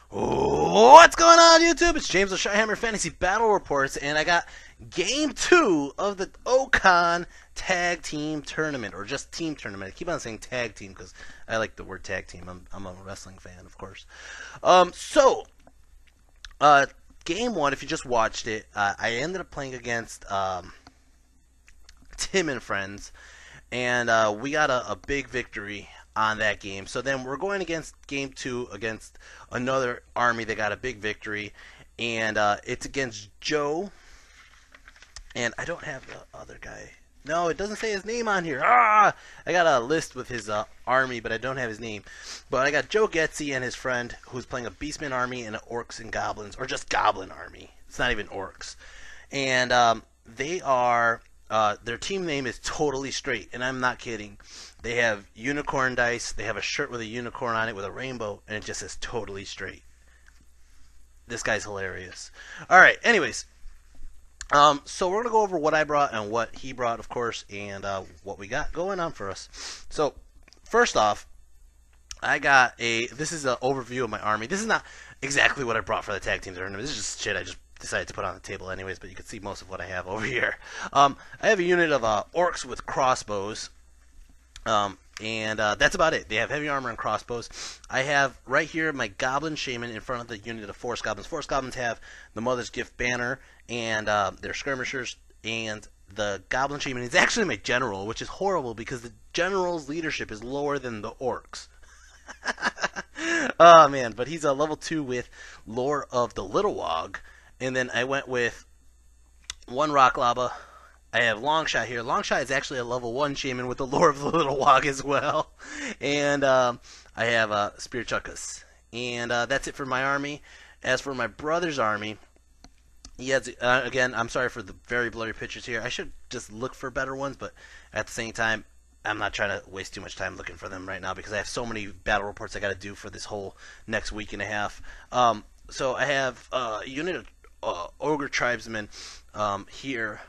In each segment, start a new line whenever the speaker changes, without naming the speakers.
What's going on, YouTube? It's James with Shyhammer Fantasy Battle Reports, and I got Game 2 of the Ocon Tag Team Tournament, or just Team Tournament. I keep on saying Tag Team because I like the word Tag Team. I'm a wrestling fan, of course. Game 1, if you just watched it, I ended up playing against Tim and friends, and we got a big victory on that game. So then we're going against Game 2 against another army that got a big victory, and it's against Joe, and I don't have the other guy. No, it doesn't say his name on here. I got a list with his army, but I don't have his name. But I got Joe Getzy and his friend who's playing a Beastman army and an Orcs and Goblins, or just Goblin army. It's not even Orcs. And they are, their team name is Totally Straight, and I'm not kidding. They have unicorn dice. They have a shirt with a unicorn on it with a rainbow, and it just says Totally Straight. This guy's hilarious. All right, anyways. So we're going to go over what I brought and what he brought, of course, and what we got going on for us. So, first off, this is an overview of my army. This is not exactly what I brought for the tag team tournament. This is just shit I just decided to put on the table anyways, but you can see most of what I have over here. I have a unit of orcs with crossbows. And that's about it. They have heavy armor and crossbows. I have right here my Goblin Shaman in front of the unit of Forest Goblins. Forest Goblins have the Mother's Gift banner, and they're skirmishers, and the Goblin Shaman is actually my general, which is horrible because the general's leadership is lower than the orcs. Oh man, but he's a level 2 with Lore of the Little Wog, and then I went with 1 Rock Lava. I have Longshot here. Longshot is actually a level 1 shaman with the Lore of the Little Wog as well. And I have Spear Chuckus. And that's it for my army. As for my brother's army, he has, again, I'm sorry for the very blurry pictures here. I should just look for better ones, but at the same time, I'm not trying to waste too much time looking for them right now because I have so many battle reports I got to do for this whole next week and a half. So I have a unit of Ogre Tribesmen here.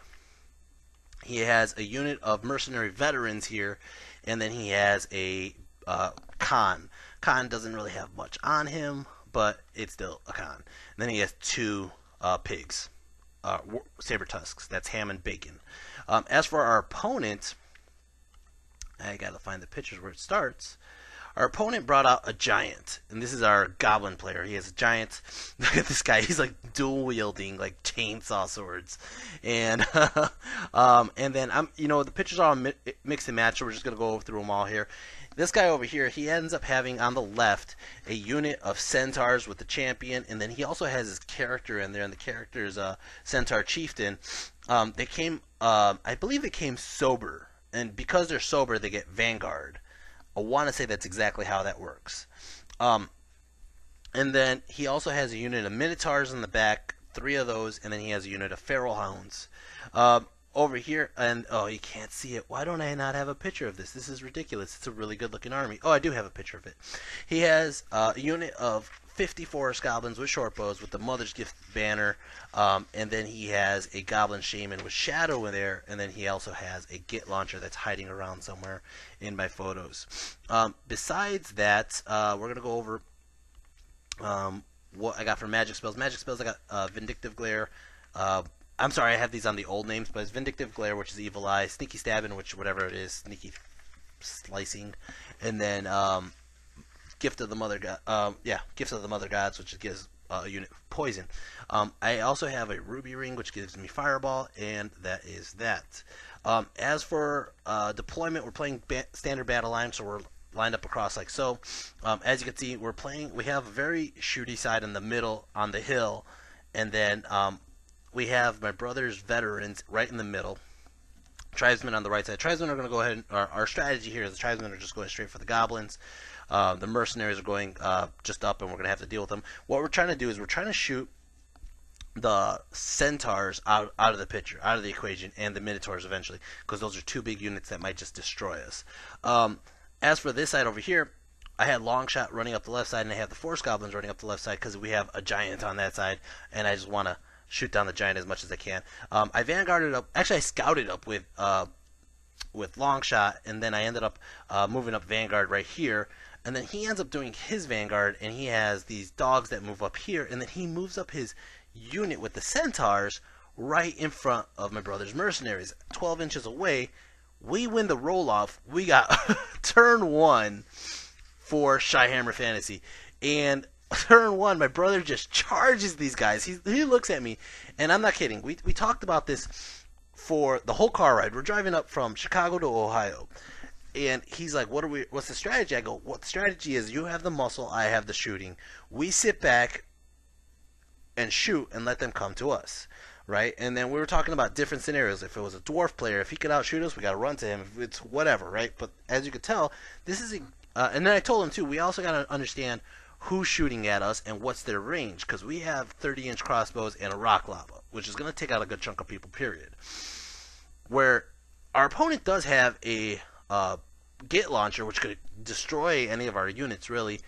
He has a unit of mercenary veterans here, and then he has a Khan. Khan doesn't really have much on him, but it's still a Khan. And then he has 2 pigs, saber tusks. That's ham and bacon. As for our opponent, I gotta find the pictures where it starts. Our opponent brought out a giant, and this is our goblin player. He has a giant. Look at this guy. He's like dual wielding like chainsaw swords, and and then the pictures are all mix and match. So we're just gonna go through them all here. This guy over here, he ends up having on the left a unit of centaurs with the champion, and then he also has his character in there, and the character is a centaur chieftain. They came, I believe, they came sober, and because they're sober, they get Vanguard. I want to say that's exactly how that works. And then he also has a unit of Minotaurs in the back, 3 of those, and then he has a unit of Feral Hounds. Over here, and you can't see it. Why don't I not have a picture of this? This is ridiculous. It's a really good looking army. Oh, I do have a picture of it. He has a unit of 50 Forest Goblins with short bows with the Mother's Gift banner, and then he has a Goblin Shaman with Shadow in there, and then he also has a Git launcher that's hiding around somewhere in my photos. Besides that, we're going to go over what I got for magic spells. Magic spells, I got Vindictive Glare. I'm sorry, I have these on the old names, but it's Vindictive Glare, which is Evil Eye, Sneaky Stabbing, which whatever it is, Sneaky Slicing, and then Gift of the Mother Gift of the Mother Gods, which gives a unit Poison. I also have a Ruby Ring, which gives me Fireball, and that is that. As for deployment, we're playing standard battle line, so we're lined up across like so. As you can see, we have a very shooty side in the middle on the hill, and then we have my brother's veterans right in the middle. Tribesmen on the right side. Tribesmen are going to go ahead and our strategy here is the tribesmen are just going straight for the goblins. The mercenaries are going just up, and we're going to have to deal with them. What we're trying to do is we're trying to shoot the centaurs out of the picture, out of the equation, and the minotaurs eventually, because those are 2 big units that might just destroy us. As for this side over here, I had Longshot running up the left side, and I have the Forest Goblins running up the left side because we have a giant on that side, and I just want to shoot down the giant as much as I can. I vanguarded up. Actually, I scouted up with Longshot, and then I ended up moving up Vanguard right here, And then he ends up doing his vanguard, and he has these dogs that move up here, and then he moves up his unit with the centaurs right in front of my brother's mercenaries, 12 inches away. We win the roll-off. We got turn 1 for Shyhammer Fantasy. And turn 1, my brother just charges these guys. He looks at me, and I'm not kidding. We talked about this for the whole car ride. We're driving up from Chicago to Ohio. And he's like, what's the strategy? I go, what the strategy is, you have the muscle, I have the shooting. We sit back and shoot and let them come to us, right? And then we were talking about different scenarios. If it was a dwarf player, if he could outshoot us, we got to run to him. If it's whatever, right? But as you could tell, this is and then I told him too, we also got to understand who's shooting at us and what's their range, because we have 30-inch crossbows and a rock lava, which is going to take out a good chunk of people, period. Where our opponent does have a gate launcher, which could destroy any of our units, really.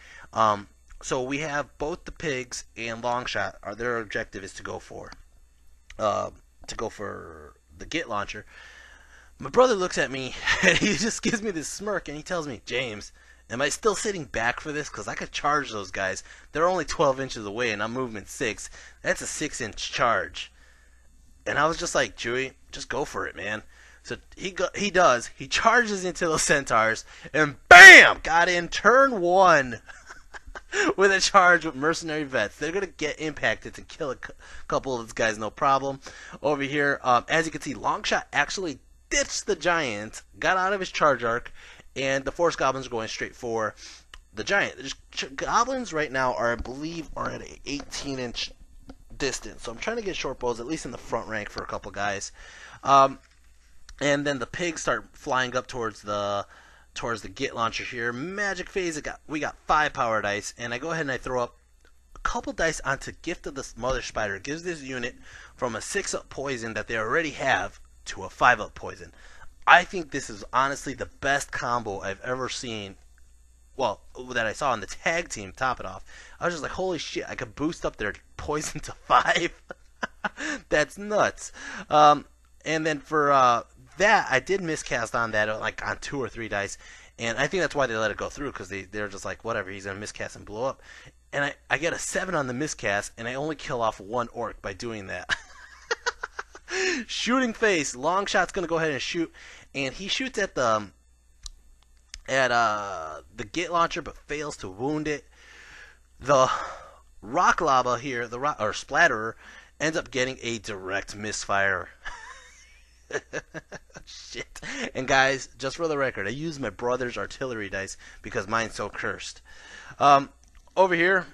So we have both the pigs and Longshot. Their objective is to go for the gate launcher. My brother looks at me and he just gives me this smirk and he tells me, James, am I still sitting back for this? Because I could charge those guys. They're only 12 inches away and I'm movement 6. That's a 6-inch charge. And I was just like, Chewy, just go for it, man. So he does. He charges into those centaurs, and BAM! Got in turn 1 with a charge with mercenary vets. They're going to get impacted to kill a couple of these guys, no problem. Over here, as you can see, Longshot actually ditched the giant, got out of his charge arc, and the force goblins are going straight for the giant. Goblins right now are, I believe, are at an 18-inch distance. So I'm trying to get short bows, at least in the front rank, for a couple guys. And then the pigs start flying up towards the gate launcher here. Magic phase, we got 5 power dice, and I go ahead and I throw up a couple dice onto Gift of the Mother Spider. It gives this unit from a 6-up poison that they already have to a 5-up poison. I think this is honestly the best combo I've ever seen. Well, that I saw on the tag team top it off. I was just like, holy shit, I could boost up their poison to 5. That's nuts. And then for that, I did miscast on that, like on 2 or 3 dice, and I think that's why they let it go through, because they're just like, whatever, he's going to miscast and blow up. And I get a 7 on the miscast, and I only kill off 1 orc by doing that. Shooting face, Longshot's going to go ahead and shoot, and he shoots at the gate launcher, but fails to wound it. The rock lava here, or splatterer, ends up getting a direct misfire. Shit. And guys, just for the record, I used my brother's artillery dice because mine's so cursed. Over here,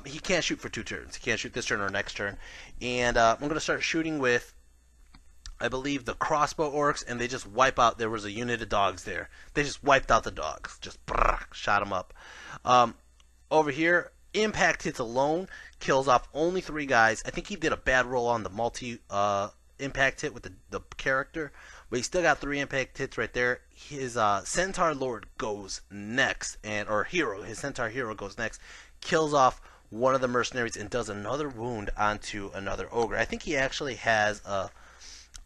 he can't shoot for 2 turns. He can't shoot this turn or next turn. And I'm going to start shooting with, I believe, the crossbow orcs, and they just wipe out. There was a unit of dogs there. They just wiped out the dogs. Just shot them up. Over here, impact hits alone, kills off only 3 guys. I think he did a bad roll on the multi impact hit with the character, but he still got 3 impact hits right there. His Centaur Lord goes next, his Centaur Hero goes next, kills off one of the mercenaries and does another wound onto another ogre. I think he actually has a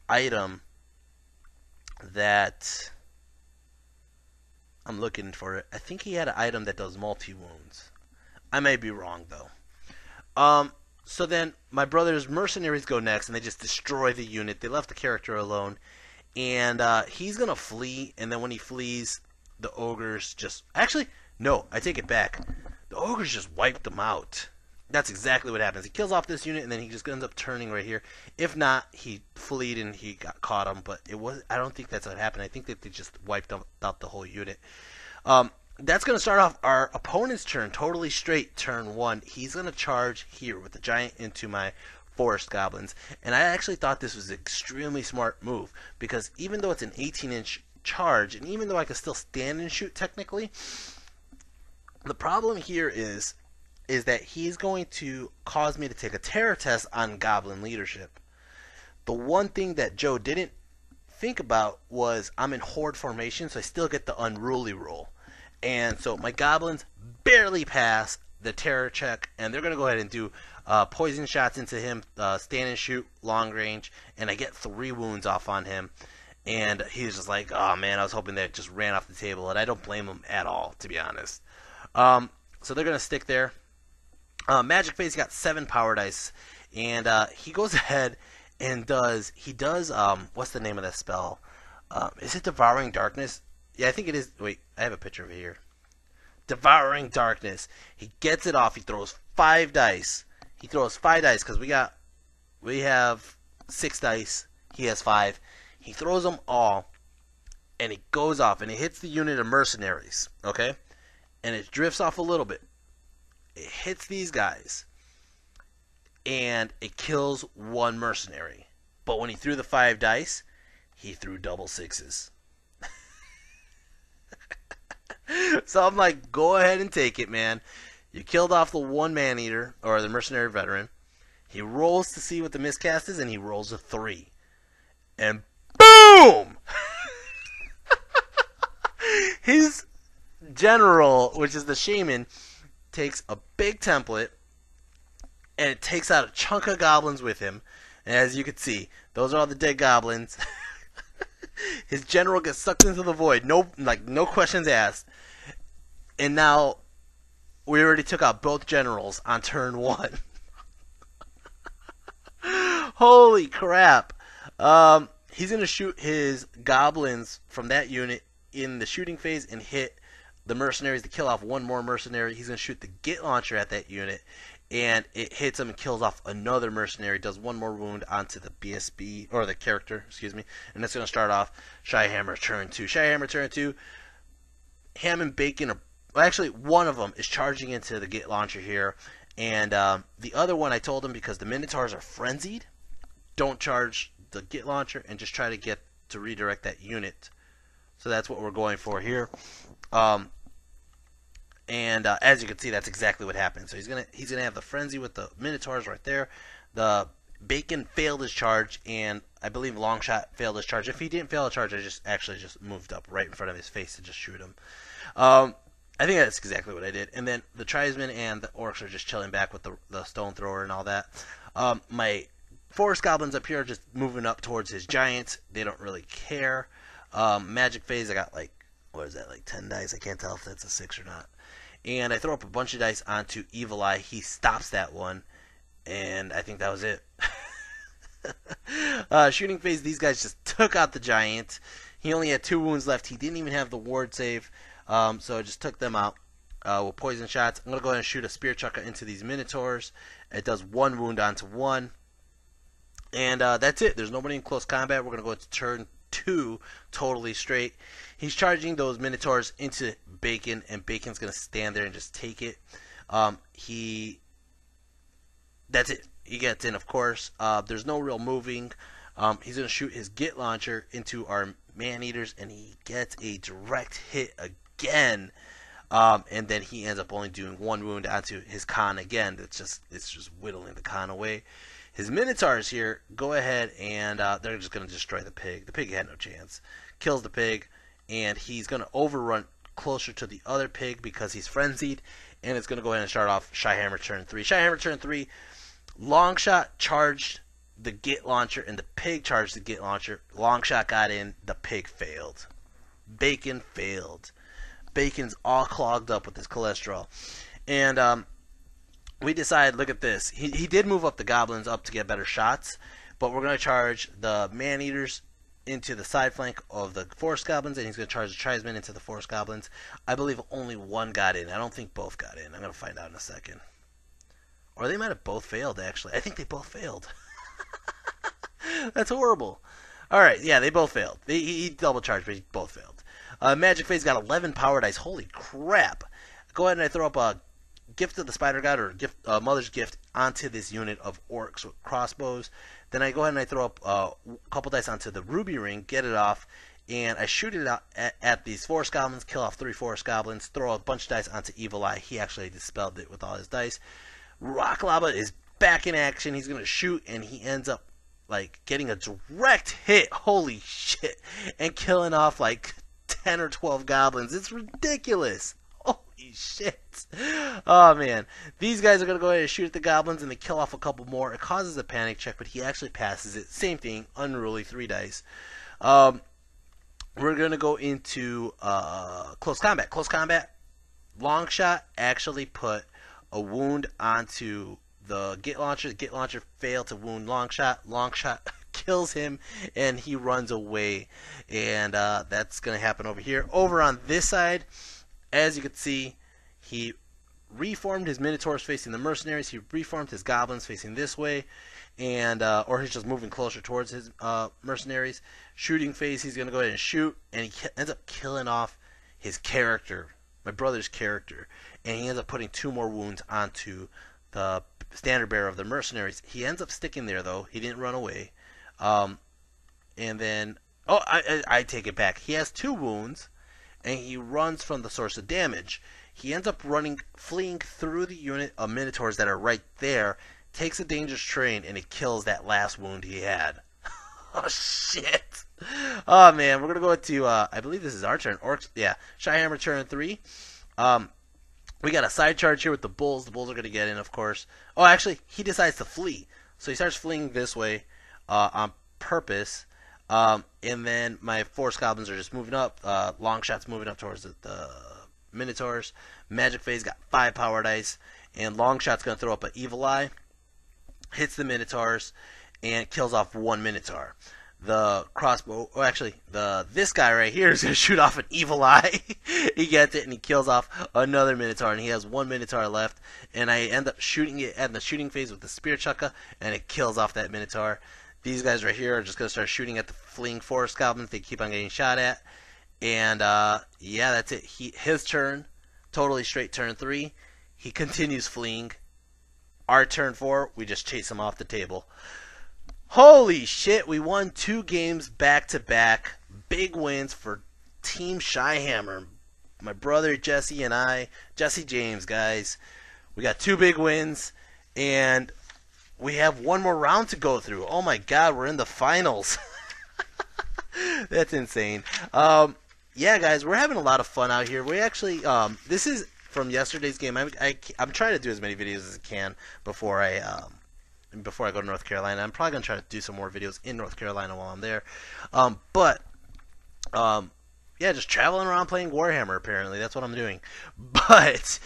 item that, I'm looking for it. I think he had an item that does multi wounds. I may be wrong though. So then my brother's mercenaries go next, and they just destroy the unit. They left the character alone, and he's going to flee, and then when he flees, the ogres just... Actually, no, I take it back. The ogres just wiped them out. That's exactly what happens. He kills off this unit, and then he just ends up turning right here. If not, he fleed and he caught him, but I don't think that's what happened. I think that they just wiped out the whole unit. That's going to start off our opponent's turn totally straight, turn 1. He's going to charge here with the giant into my forest goblins. And I actually thought this was an extremely smart move, because even though it's an 18-inch charge, and even though I can still stand and shoot technically, the problem here is that he's going to cause me to take a terror test on goblin leadership. The one thing that Joe didn't think about was I'm in horde formation, so I still get the unruly roll. And so my goblins barely pass the terror check, and they're going to go ahead and do poison shots into him, stand and shoot, long range, and I get 3 wounds off on him. And he's just like, oh man, I was hoping that it just ran off the table, and I don't blame him at all, to be honest. So they're going to stick there. Magic Phase got 7 power dice, and he goes ahead and does what's the name of that spell? Is it Devouring Darkness? Yeah, I think it is. Wait, I have a picture of it here. Devouring Darkness. He gets it off. He throws 5 dice. He throws 5 dice because we have 6 dice. He has 5. He throws them all, and it goes off, and it hits the unit of mercenaries. Okay, and it drifts off a little bit. It hits these guys, and it kills 1 mercenary. But when he threw the 5 dice, he threw double 6s. So I'm like, go ahead and take it, man. You killed off the 1 man-eater, or the mercenary veteran. He rolls to see what the miscast is, and he rolls a 3. And boom! His general, which is the shaman, takes a big template, and it takes out a chunk of goblins with him. And as you can see, those are all the dead goblins. His general gets sucked into the void. No questions asked. And now we already took out both generals on turn 1. Holy crap! He's gonna shoot his goblins from that unit in the shooting phase and hit the mercenaries to kill off 1 more mercenary. He's gonna shoot the Git launcher at that unit, and it hits him and kills off another mercenary. Does 1 more wound onto the BSB, or the character, excuse me, and that's gonna start off Shyhammer turn 2. Shyhammer turn 2. Ham and Bacon are, well, actually one of them is charging into the Git launcher here, and the other one I told him, because the Minotaurs are frenzied, don't charge the Git launcher and just try to get to redirect that unit. So that's what we're going for here. As you can see, that's exactly what happened. So he's gonna have the frenzy with the Minotaurs right there. The Bacon failed his charge, and I believe Longshot failed his charge. If he didn't fail a charge, I just moved up right in front of his face to just shoot him. I think that's exactly what I did. And then the tribesmen and the orcs are just chilling back with the stone thrower and all that. My forest goblins up here are just moving up towards his giants. They don't really care. Magic phase, I got like 10 dice. I can't tell if that's a 6 or not. And I throw up a bunch of dice onto Evil Eye. He stops that one, and I think that was it. Shooting phase, these guys just took out the giant. He only had 2 wounds left. He didn't even have the ward save, so I just took them out with poison shots. I'm going to go ahead and shoot a spear chucker into these minotaurs. It does 1 wound onto 1. And that's it. There's nobody in close combat. We're going to go to turn 2 totally straight. He's charging those minotaurs into Bacon, and Bacon's going to stand there and just take it. That's it. He gets in, of course. There's no real moving. He's going to shoot his Git launcher into our man-eaters, and he gets a direct hit again. And then he ends up only doing 1 wound onto his Khan again. It's just whittling the Khan away. His Minotaurs here go ahead and they're just going to destroy the pig. The pig had no chance. Kills the pig, and he's going to overrun closer to the other pig because he's frenzied, and it's going to go ahead and start off Shyhammer turn 3. Shyhammer turn 3, Longshot charged the Git launcher, and the pig charged the Git launcher. Longshot got in, the pig failed. Bacon failed. Bacon's all clogged up with his cholesterol. And we decided, look at this. He did move up the goblins up to get better shots, but we're going to charge the man-eaters into the side flank of the forest goblins, and he's going to charge the tribesmen into the forest goblins. I believe only 1 got in. I don't think both got in. I'm going to find out in a second. Or they might have both failed, actually. I think they both failed. That's horrible. Alright, yeah, they both failed. He double charged, but he both failed. Magic Phase got 11 power dice. Holy crap. Go ahead and I throw up a Gift of the Spider God, or Mother's Gift, onto this unit of orcs with crossbows. Then I go ahead and I throw up a couple dice onto the Ruby Ring, get it off, and I shoot it out at these forest goblins, kill off 3 forest goblins, throw a bunch of dice onto Evil Eye. He actually dispelled it with all his dice. Rock Lava is back in action. He's going to shoot, and he ends up getting a direct hit. Holy shit. And killing off 10 or 12 goblins. It's ridiculous. Holy shit. Oh, man. These guys are going to go ahead and shoot at the goblins, and they kill off a couple more. It causes a panic check, but he actually passes it. Same thing. Unruly, 3 dice. We're going to go into close combat. Close combat. Longshot actually put a wound onto the Git launcher. The Git launcher failed to wound Longshot. Longshot kills him and he runs away. And that's going to happen over here. Over on this side, as you can see, he reformed his Minotaurs facing the mercenaries. He reformed his goblins facing this way. And or he's just moving closer towards his mercenaries. Shooting phase, he's going to go ahead and shoot. And he ends up killing off his character, my brother's character. And he ends up putting 2 more wounds onto the standard bearer of the mercenaries. He ends up sticking there, though. He didn't run away. And then, oh, I take it back. He has 2 wounds, and he runs from the source of damage. He ends up fleeing through the unit of Minotaurs that are right there, takes a dangerous train, and it kills that last wound he had. Oh, shit. Oh, man. We're going to go into, I believe this is our turn. Yeah, Shyhammer turn 3. We got a side charge here with the bulls. The bulls are going to get in, of course. Oh, actually, he decides to flee. So he starts fleeing this way on purpose. And then my force goblins are just moving up. Longshot's moving up towards the Minotaurs. Magic Phase got 5 power dice. And Longshot's going to throw up an Evil Eye. Hits the Minotaurs. And kills off 1 Minotaur. The crossbow, oh, actually, this guy right here is going to shoot off an Evil Eye. He gets it and he kills off another Minotaur, and he has 1 Minotaur left. And I end up shooting it at the shooting phase with the Spear Chucka, and it kills off that Minotaur. These guys right here are just going to start shooting at the fleeing forest goblins. They keep on getting shot at. And, yeah, that's it. His turn, totally straight turn 3. He continues fleeing. Our turn 4, we just chase him off the table. Holy shit, we won 2 games back-to-back. Big wins for Team Shyhammer. My brother Jesse and I. Jesse James, guys. We got 2 big wins, and we have 1 more round to go through. Oh my god, we're in the finals. That's insane. Yeah, guys, we're having a lot of fun out here. We actually, this is from yesterday's game. I'm trying to do as many videos as I can before I go to North Carolina. I'm probably going to try to do some more videos in North Carolina while I'm there. Yeah, just traveling around playing Warhammer, apparently. That's what I'm doing. But,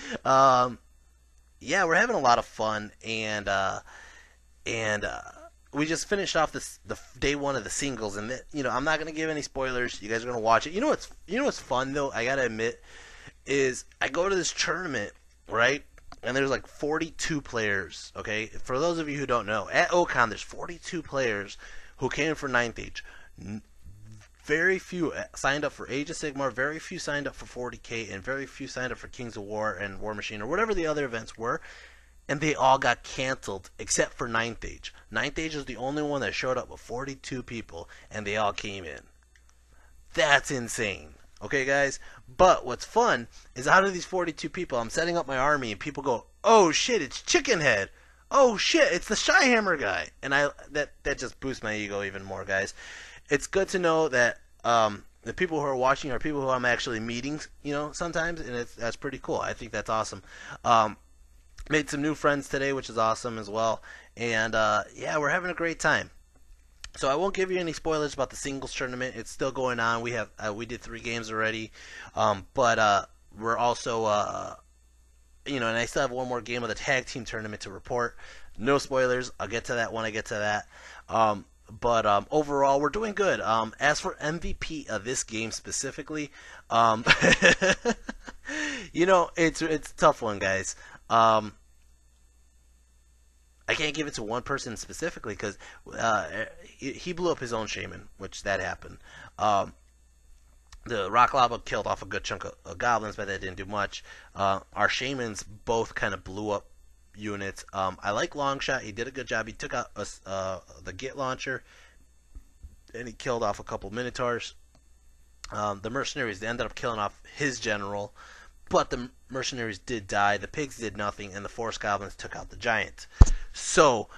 yeah, we're having a lot of fun, and we just finished off the day 1 of the singles, and I'm not going to give any spoilers. You guys are going to watch it. You know what's fun, though, I got to admit, is I go to this tournament, right? And there's like 42 players, okay? For those of you who don't know, at Ocon there's 42 players who came for 9th Age. Very few signed up for Age of Sigmar, very few signed up for 40k, and very few signed up for Kings of War and War Machine, or whatever the other events were. And they all got canceled, except for 9th Age. 9th Age is the only one that showed up with 42 people, and they all came in. That's insane. Okay, guys? But what's fun is out of these 42 people, I'm setting up my army, and people go, oh shit, it's Chickenhead. Oh shit, it's the Shyhammer guy. And that just boosts my ego even more, guys. It's good to know that the people who are watching are people who I'm actually meeting, sometimes, and that's pretty cool. I think that's awesome. Made some new friends today, which is awesome as well. And, yeah, we're having a great time. So I won't give you any spoilers about the singles tournament. It's still going on. We did 3 games already, but we're also and I still have 1 more game of the tag team tournament to report. No spoilers. I'll get to that when I get to that. But overall, we're doing good. As for MVP of this game specifically, it's a tough one, guys. I can't give it to one person specifically because he blew up his own shaman, which that happened. The Rock Lava killed off a good chunk of goblins, but that didn't do much. Our shamans both kind of blew up units. I like Longshot. He did a good job. He took out the Git launcher, and he killed off a couple Minotaurs. The mercenaries ended up killing off his general, but the mercenaries did die. The pigs did nothing, and the forest goblins took out the giant. So,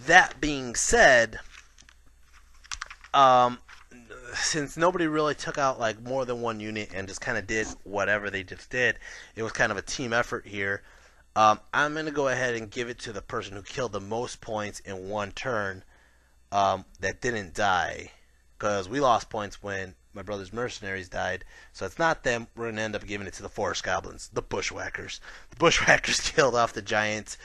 that being said, since nobody really took out like more than 1 unit and just kind of did whatever they just did, it was kind of a team effort here. I'm going to go ahead and give it to the person who killed the most points in 1 turn that didn't die, because we lost points when my brother's mercenaries died. So it's not them. We're going to end up giving it to the forest goblins, the bushwhackers. The bushwhackers killed off the giants.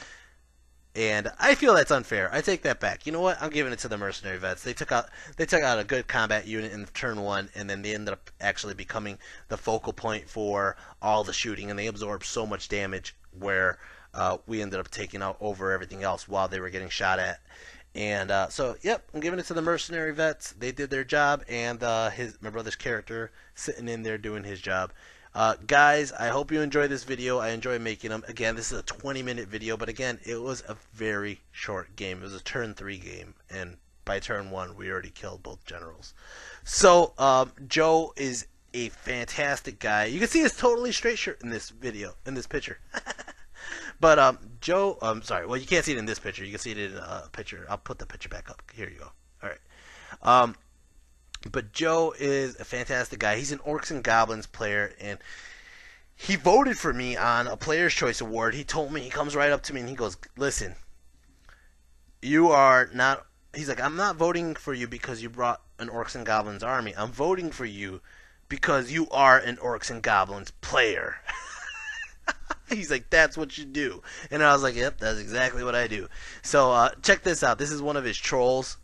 And I feel that's unfair. I take that back. You know what? I'm giving it to the mercenary vets. They took out a good combat unit in turn 1, and then they ended up actually becoming the focal point for all the shooting, and they absorbed so much damage where we ended up taking out over everything else while they were getting shot at. And so, yep, I'm giving it to the mercenary vets. They did their job, and my brother's character sitting in there doing his job. Guys, I hope you enjoy this video. I enjoy making them. Again, this is a 20-minute video, but again, it was a very short game. It was a turn 3 game, and by turn 1, we already killed both generals. So, Joe is a fantastic guy. You can see his totally straight shirt in this video, in this picture. But, Joe, I'm sorry. Well, you can't see it in this picture. You can see it in a picture. I'll put the picture back up. Here you go. All right. But Joe is a fantastic guy. He's an Orcs and Goblins player, and he voted for me on a Player's Choice Award. He told me, he comes right up to me and he goes, listen, you are not, he's like, I'm not voting for you because you brought an Orcs and Goblins army. I'm voting for you because you are an Orcs and Goblins player. He's like, that's what you do. And I was like, yep, that's exactly what I do. So check this out. This is one of his trolls.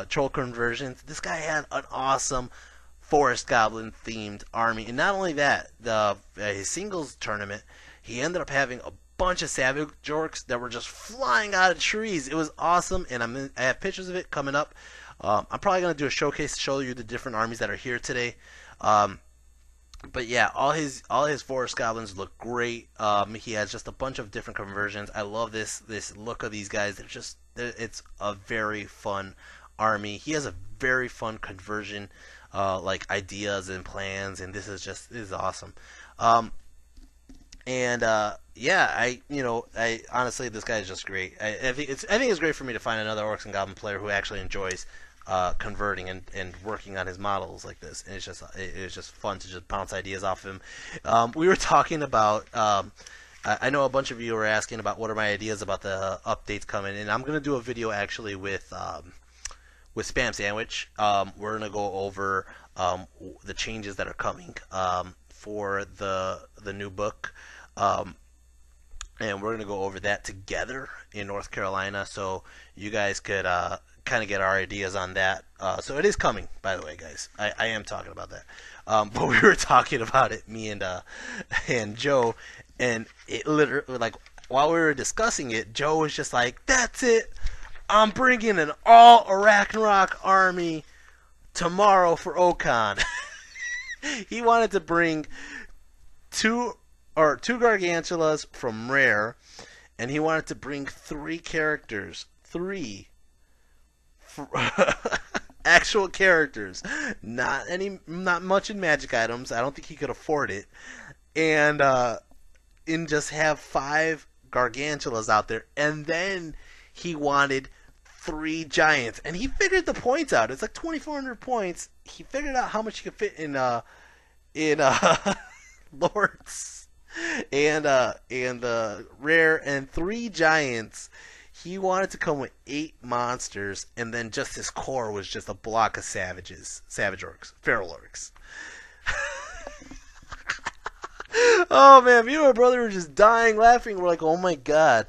Troll conversions. This guy had an awesome forest goblin themed army, and not only that, his singles tournament, he ended up having a bunch of savage orcs that were just flying out of trees. It was awesome, and I have pictures of it coming up. I'm probably gonna do a showcase to show you the different armies that are here today. But yeah, all his forest goblins look great. He has just a bunch of different conversions. I love this look of these guys. It's a very fun army. He has a very fun conversion like ideas and plans, and this is awesome. Yeah, I honestly, this guy is just great. I think it's great for me to find another Orcs and Goblin player who actually enjoys converting and working on his models like this. And it's just fun to just bounce ideas off of him. We were talking about I know a bunch of you were asking about what are my ideas about the updates coming, and I'm gonna do a video actually with Spam Sandwich. We're gonna go over the changes that are coming for the new book, and we're gonna go over that together in North Carolina, so you guys could kind of get our ideas on that. So it is coming, by the way, guys. I am talking about that. But we were talking about it, me and Joe, and it literally, like, while we were discussing it, Joe was just like, "That's it. I'm bringing an all Arachnarok army tomorrow for Ocon." He wanted to bring two Gargantulas from Rare, and he wanted to bring 3 characters, 3 actual characters, not much in magic items. I don't think he could afford it, and just have 5 Gargantulas out there, and then he wanted 3 giants, and he figured the points out. It's like 2,400 points. He figured out how much he could fit in Lords and Rare, and 3 giants. He wanted to come with 8 monsters, and then just his core was just a block of savage orcs, feral orcs. Oh man, me and my brother were just dying laughing. We're like, oh my god.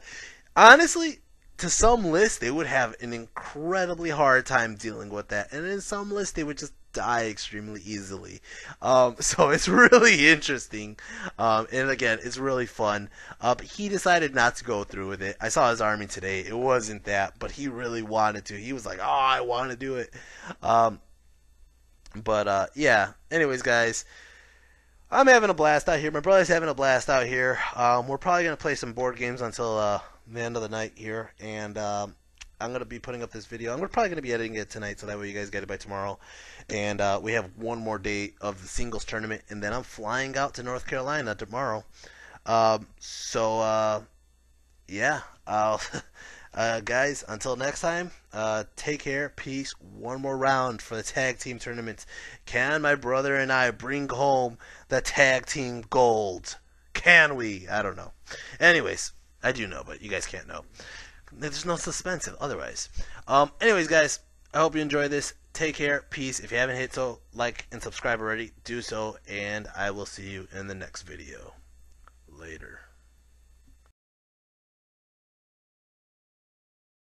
Honestly, to some lists, they would have an incredibly hard time dealing with that, and in some lists, they would just die extremely easily. So it's really interesting, and again, it's really fun. But he decided not to go through with it. I saw his army today. It wasn't that, but he really wanted to. He was like, "Oh, I want to do it." Yeah. Anyways, guys, I'm having a blast out here. My brother's having a blast out here. We're probably gonna play some board games until the end of the night here, and I'm going to be putting up this video. I'm probably going to be editing it tonight, so that way you guys get it by tomorrow. And we have one more day of the singles tournament, and then I'm flying out to North Carolina tomorrow. Yeah. Guys, until next time, take care, peace. One more round for the tag team tournament. Can my brother and I bring home the tag team gold? Can we? I don't know. Anyways, I do know, but you guys can't know. There's no suspense otherwise. Anyways, guys, I hope you enjoy this. take care, peace. If you haven't hit so like and subscribe already, do so, and I will see you in the next video. Later.